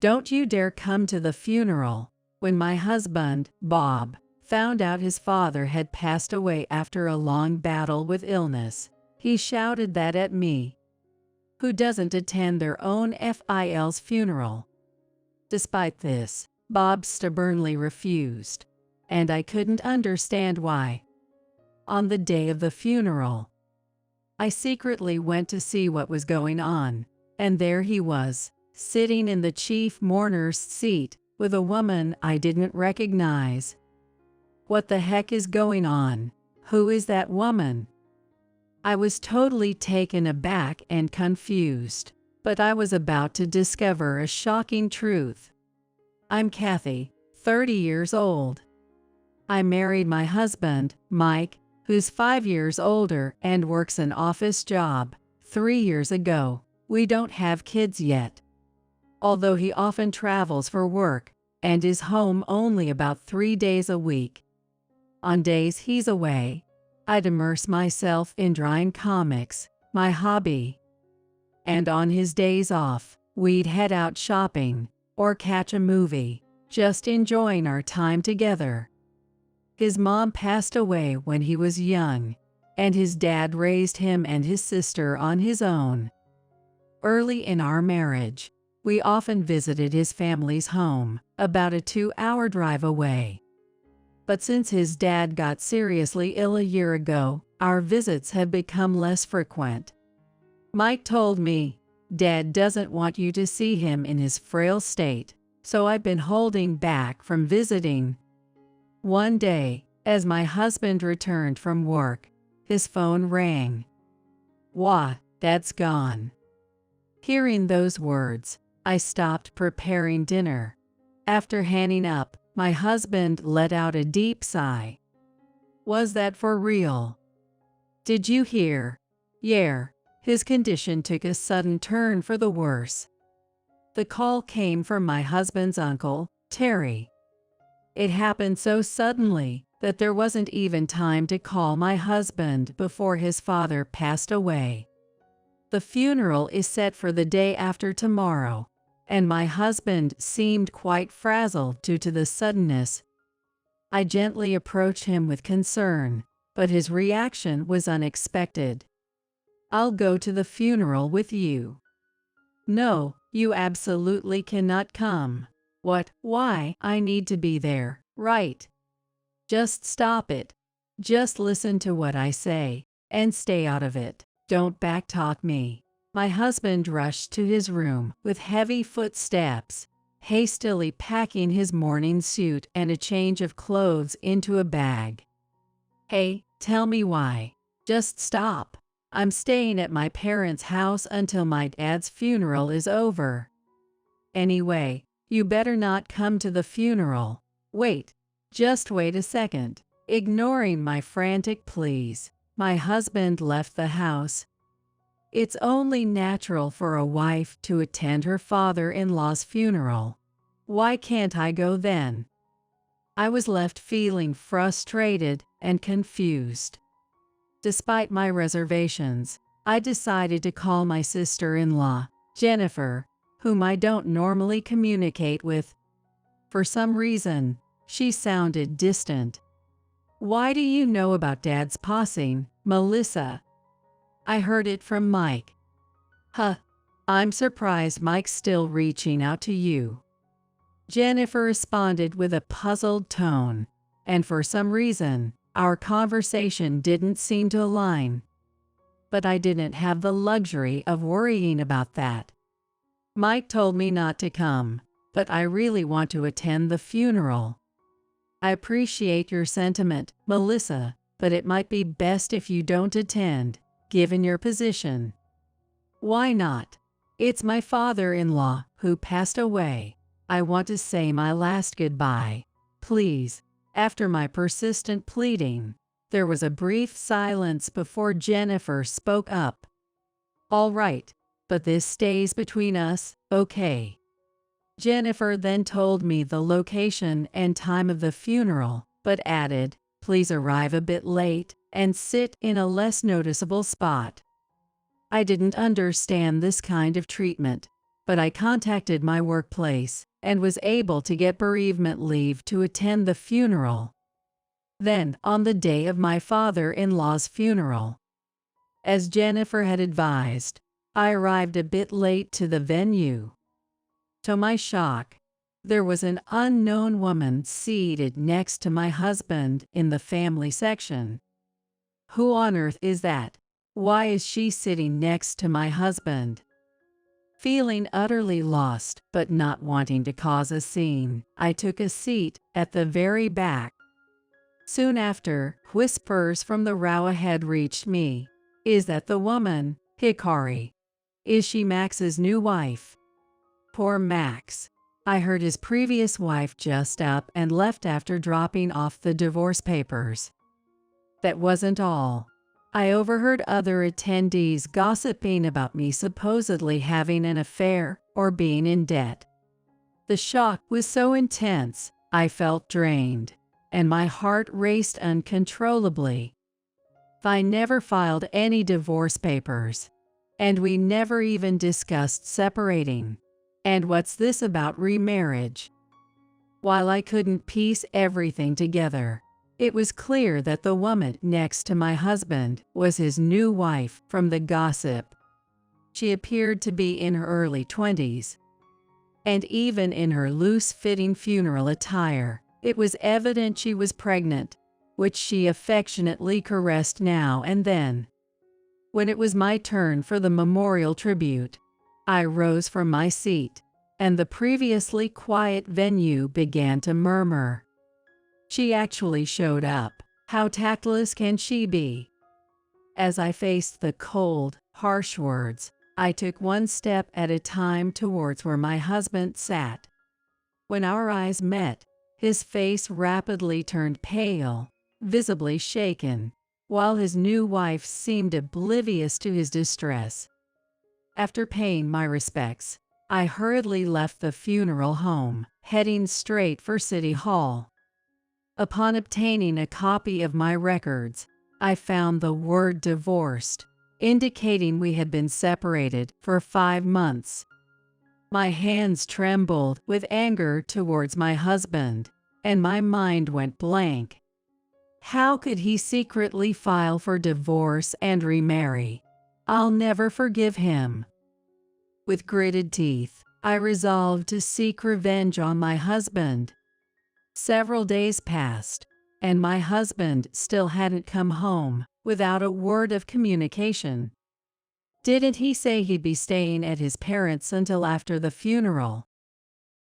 Don't you dare come to the funeral. When my husband, Bob, found out his father had passed away after a long battle with illness, he shouted that at me. Who doesn't attend their own FIL's funeral? Despite this, Bob stubbornly refused, and I couldn't understand why. On the day of the funeral, I secretly went to see what was going on, and there he was, sitting in the chief mourner's seat, with a woman I didn't recognize. What the heck is going on? Who is that woman? I was totally taken aback and confused, but I was about to discover a shocking truth. I'm Kathy, 30 years old. I married my husband, Mike, who's 5 years older and works an office job, 3 years ago. We don't have kids yet. Although he often travels for work and is home only about 3 days a week. On days he's away, I'd immerse myself in drawing comics, my hobby. And on his days off, we'd head out shopping or catch a movie, just enjoying our time together. His mom passed away when he was young, and his dad raised him and his sister on his own. Early in our marriage, we often visited his family's home, about a 2-hour drive away. But since his dad got seriously ill a year ago, our visits have become less frequent. Mike told me, "Dad doesn't want you to see him in his frail state, so I've been holding back from visiting." One day, as my husband returned from work, his phone rang. "Wah, Dad's gone." Hearing those words, I stopped preparing dinner. After hanging up, my husband let out a deep sigh. "Was that for real? Did you hear?" "Yeah." His condition took a sudden turn for the worse. The call came from my husband's uncle, Terry. It happened so suddenly that there wasn't even time to call my husband before his father passed away. The funeral is set for the day after tomorrow, and my husband seemed quite frazzled due to the suddenness. I gently approached him with concern, but his reaction was unexpected. "I'll go to the funeral with you." "No, you absolutely cannot come." "What? Why? I need to be there, right?" "Just stop it. Just listen to what I say, and stay out of it. Don't backtalk me." My husband rushed to his room with heavy footsteps, hastily packing his morning suit and a change of clothes into a bag. "Hey, tell me why. Just stop. I'm staying at my parents' house until my dad's funeral is over. Anyway, you better not come to the funeral." "Wait. Just wait a second." Ignoring my frantic pleas, my husband left the house. It's only natural for a wife to attend her father-in-law's funeral. Why can't I go then? I was left feeling frustrated and confused. Despite my reservations, I decided to call my sister-in-law, Jennifer, whom I don't normally communicate with. For some reason, she sounded distant. "Why do you know about Dad's passing, Melissa?" "I heard it from Mike." "Huh. I'm surprised Mike's still reaching out to you." Jennifer responded with a puzzled tone, and for some reason, our conversation didn't seem to align. But I didn't have the luxury of worrying about that. "Mike told me not to come, but I really want to attend the funeral." "I appreciate your sentiment, Melissa, but it might be best if you don't attend, given your position." "Why not?" "It's my father-in-law who passed away. I want to say my last goodbye. Please." After my persistent pleading, there was a brief silence before Jennifer spoke up. "All right, but this stays between us, okay?" Jennifer then told me the location and time of the funeral, but added, "Please arrive a bit late and sit in a less noticeable spot." I didn't understand this kind of treatment. but I contacted my workplace and was able to get bereavement leave to attend the funeral. Then, on the day of my father-in-law's funeral, as Jennifer had advised, I arrived a bit late to the venue. To my shock, there was an unknown woman seated next to my husband in the family section. Who on earth is that? Why is she sitting next to my husband? Feeling utterly lost, but not wanting to cause a scene, I took a seat at the very back. Soon after, whispers from the row ahead reached me. Is that the woman, Hikari? Is she Max's new wife? Poor Max. I heard his previous wife just up and left after dropping off the divorce papers. That wasn't all. I overheard other attendees gossiping about me supposedly having an affair or being in debt. The shock was so intense, I felt drained, and my heart raced uncontrollably. I never filed any divorce papers, and we never even discussed separating. And what's this about remarriage? While I couldn't piece everything together, it was clear that the woman next to my husband was his new wife from the gossip. She appeared to be in her early 20s, and even in her loose-fitting funeral attire, it was evident she was pregnant, which she affectionately caressed now and then. When it was my turn for the memorial tribute, I rose from my seat, and the previously quiet venue began to murmur. She actually showed up. How tactless can she be? As I faced the cold, harsh words, I took one step at a time towards where my husband sat. When our eyes met, his face rapidly turned pale, visibly shaken, while his new wife seemed oblivious to his distress. After paying my respects, I hurriedly left the funeral home, heading straight for City Hall. Upon obtaining a copy of my records, I found the word divorced, indicating we had been separated for 5 months. My hands trembled with anger towards my husband, and my mind went blank. How could he secretly file for divorce and remarry? I'll never forgive him. With gritted teeth, I resolved to seek revenge on my husband. Several days passed, and my husband still hadn't come home without a word of communication. Didn't he say he'd be staying at his parents' until after the funeral?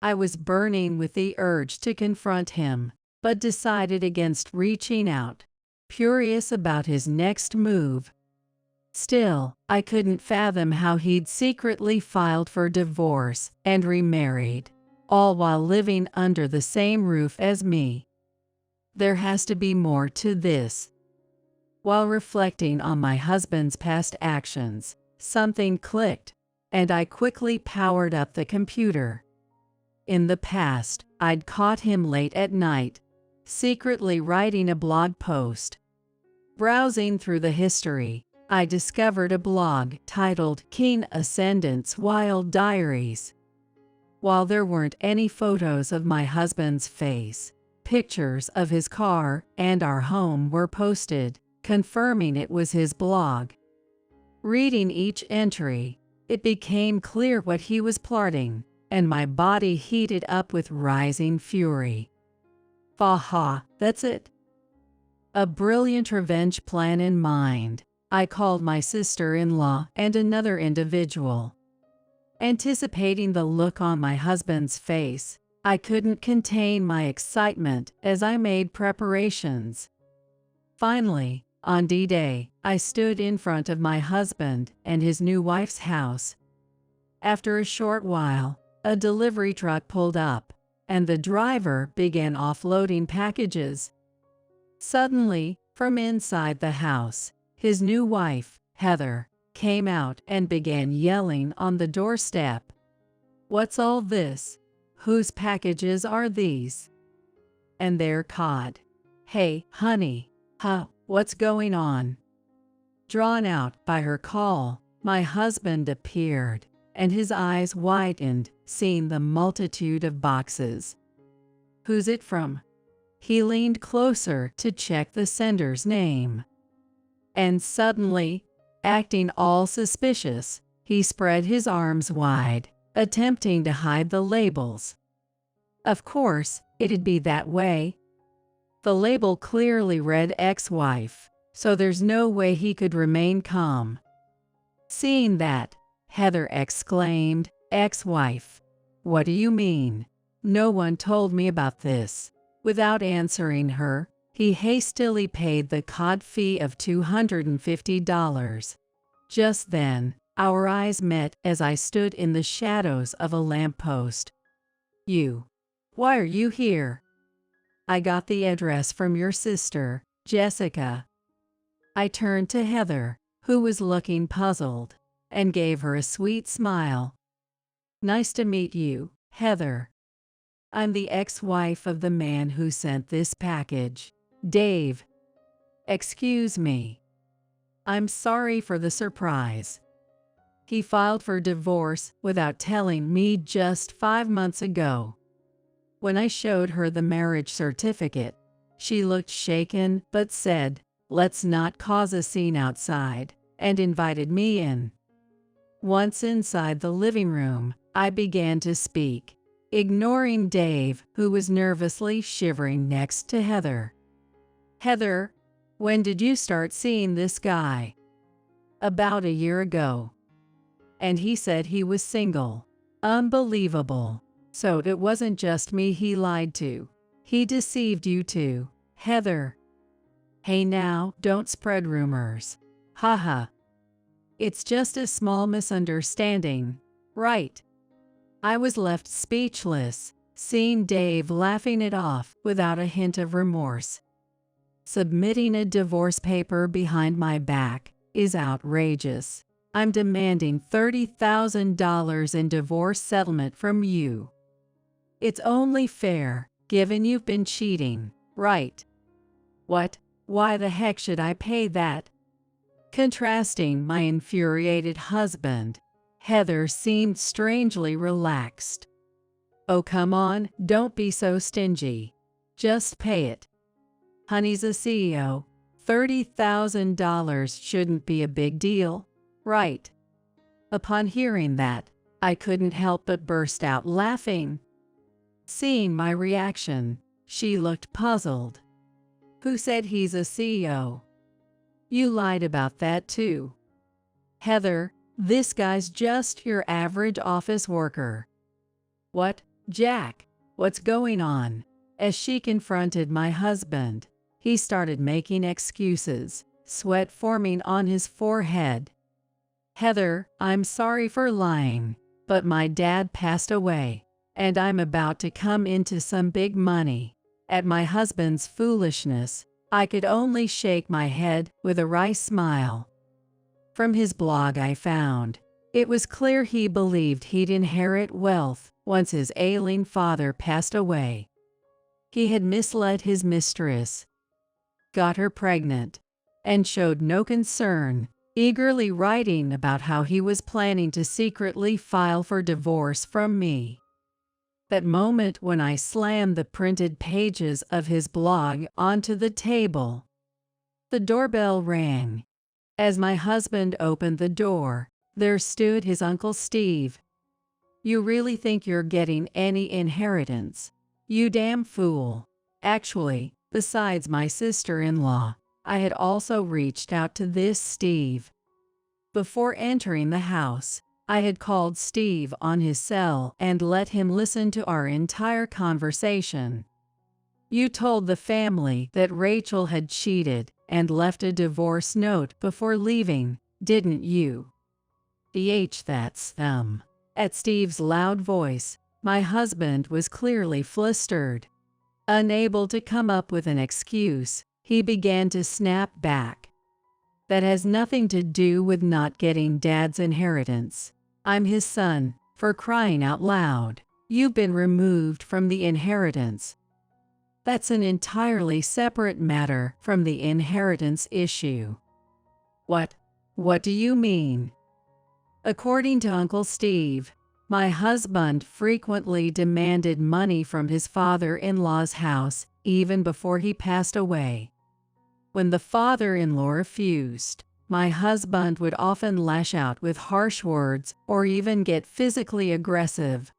I was burning with the urge to confront him, but decided against reaching out, curious about his next move. Still, I couldn't fathom how he'd secretly filed for divorce and remarried, all while living under the same roof as me. There has to be more to this. While reflecting on my husband's past actions, something clicked, and I quickly powered up the computer. In the past, I'd caught him late at night, secretly writing a blog post. Browsing through the history, I discovered a blog titled King Ascendant's Wild Diaries. While there weren't any photos of my husband's face, pictures of his car and our home were posted, confirming it was his blog. Reading each entry, it became clear what he was plotting, and my body heated up with rising fury. Faha, that's it. A brilliant revenge plan in mind, I called my sister-in-law and another individual. Anticipating the look on my husband's face, I couldn't contain my excitement as I made preparations. Finally, on D-Day, I stood in front of my husband and his new wife's house. After a short while, a delivery truck pulled up, and the driver began offloading packages. Suddenly, from inside the house, his new wife, Heather, came out and began yelling on the doorstep. "What's all this? Whose packages are these?" And they're caught. "Hey, honey, what's going on?" Drawn out by her call, my husband appeared, and his eyes widened, seeing the multitude of boxes. "Who's it from?" He leaned closer to check the sender's name. And suddenly, acting all suspicious, he spread his arms wide, attempting to hide the labels. Of course, it'd be that way. The label clearly read ex-wife, so there's no way he could remain calm. Seeing that, Heather exclaimed, "Ex-wife? What do you mean? No one told me about this." Without answering her, he hastily paid the cod fee of $250. Just then, our eyes met as I stood in the shadows of a lamppost. Why are you here?" "I got the address from your sister, Jessica." I turned to Heather, who was looking puzzled, and gave her a sweet smile. "Nice to meet you, Heather. I'm the ex-wife of the man who sent this package, Dave." "Excuse me. I'm sorry for the surprise. He filed for divorce without telling me just 5 months ago." When I showed her the marriage certificate, she looked shaken but said, "Let's not cause a scene outside," and invited me in. Once inside the living room, I began to speak, ignoring Dave, who was nervously shivering next to Heather. "Heather, when did you start seeing this guy?" "About a year ago. And he said he was single." "Unbelievable. So it wasn't just me he lied to. He deceived you too, Heather." "Hey now, don't spread rumors. Haha. It's just a small misunderstanding, right?" I was left speechless, seeing Dave laughing it off without a hint of remorse. "Submitting a divorce paper behind my back is outrageous. I'm demanding $30,000 in divorce settlement from you. It's only fair, given you've been cheating, right?" "What? Why the heck should I pay that?" Contrasting my infuriated husband, Heather seemed strangely relaxed. "Oh come on, don't be so stingy. Just pay it. Honey's a CEO. $30,000 shouldn't be a big deal, right?" Upon hearing that, I couldn't help but burst out laughing. Seeing my reaction, she looked puzzled. "Who said he's a CEO? You lied about that too. Heather, this guy's just your average office worker." "What, Jack? What's going on?" As she confronted my husband, he started making excuses, sweat forming on his forehead. "Heather, I'm sorry for lying, but my dad passed away, and I'm about to come into some big money." At my husband's foolishness, I could only shake my head with a wry smile. From his blog I found, it was clear he believed he'd inherit wealth once his ailing father passed away. He had misled his mistress, got her pregnant, and showed no concern, eagerly writing about how he was planning to secretly file for divorce from me. That moment when I slammed the printed pages of his blog onto the table. The doorbell rang. As my husband opened the door, there stood his Uncle Steve. "You really think you're getting any inheritance? You damn fool." Actually, besides my sister-in-law, I had also reached out to this Steve. Before entering the house, I had called Steve on his cell and let him listen to our entire conversation. "You told the family that Rachel had cheated and left a divorce note before leaving, didn't you?" That's them. At Steve's loud voice, my husband was clearly flustered. Unable to come up with an excuse, he began to snap back. "That has nothing to do with not getting Dad's inheritance. I'm his son, for crying out loud. You've been removed from the inheritance. That's an entirely separate matter from the inheritance issue." What do you mean?" According to Uncle Steve, my husband frequently demanded money from his father-in-law's house even before he passed away. When the father-in-law refused, my husband would often lash out with harsh words or even get physically aggressive.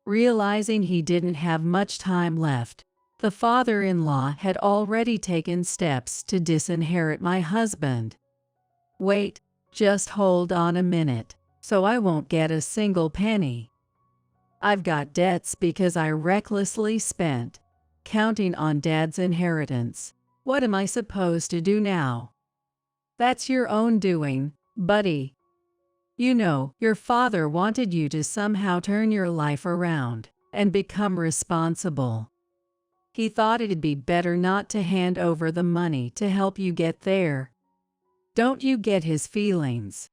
Realizing he didn't have much time left, the father-in-law had already taken steps to disinherit my husband. Wait, just hold on a minute, so I won't get a single penny. I've got debts because I recklessly spent, counting on Dad's inheritance. What am I supposed to do now? That's your own doing, buddy. You know, your father wanted you to somehow turn your life around and become responsible. He thought it'd be better not to hand over the money to help you get there. Don't you get his feelings?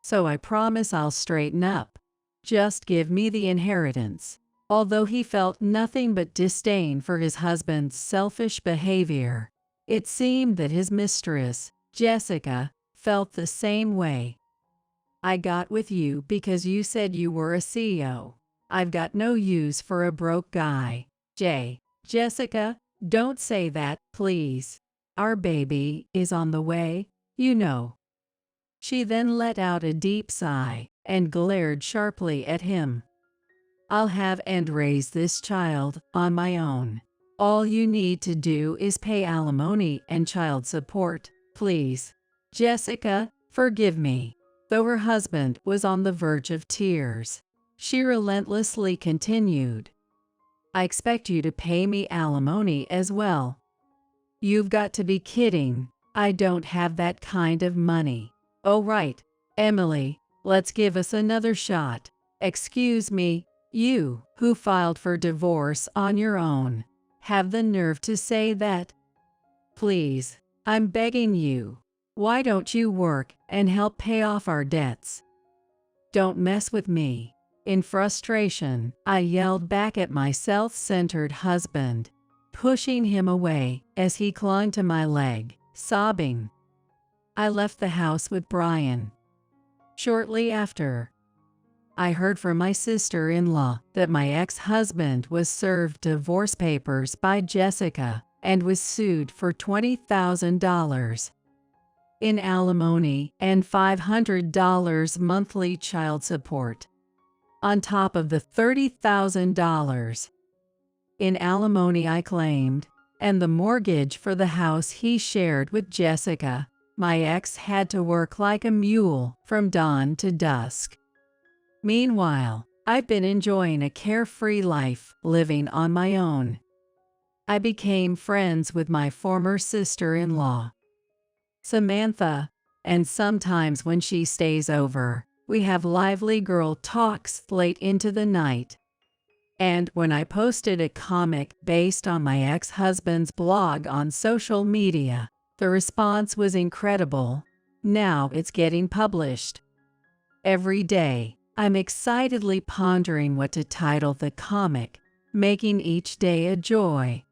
So I promise I'll straighten up. Just give me the inheritance. Although he felt nothing but disdain for his husband's selfish behavior, it seemed that his mistress, Jessica, felt the same way. I got with you because you said you were a CEO. I've got no use for a broke guy. Jessica, don't say that, please. Our baby is on the way, you know. She then let out a deep sigh and glared sharply at him. I'll have and raise this child on my own. All you need to do is pay alimony and child support, please. Jessica, forgive me. Though her husband was on the verge of tears, she relentlessly continued. I expect you to pay me alimony as well. You've got to be kidding. I don't have that kind of money. Oh right, Emily, let's give us another shot. Excuse me, you, who filed for divorce on your own, have the nerve to say that? Please, I'm begging you. Why don't you work and help pay off our debts? Don't mess with me. In frustration, I yelled back at my self-centered husband, pushing him away as he clung to my leg, sobbing. I left the house with Brian. Shortly after, I heard from my sister-in-law that my ex-husband was served divorce papers by Jessica and was sued for $20,000 in alimony and $500 monthly child support, on top of the $30,000 in alimony I claimed, and the mortgage for the house he shared with Jessica. My ex had to work like a mule from dawn to dusk. Meanwhile, I've been enjoying a carefree life, living on my own. I became friends with my former sister-in-law, Samantha, and sometimes when she stays over, we have lively girl talks late into the night. And when I posted a comic based on my ex-husband's blog on social media, the response was incredible. Now it's getting published. Every day, I'm excitedly pondering what to title the comic, making each day a joy.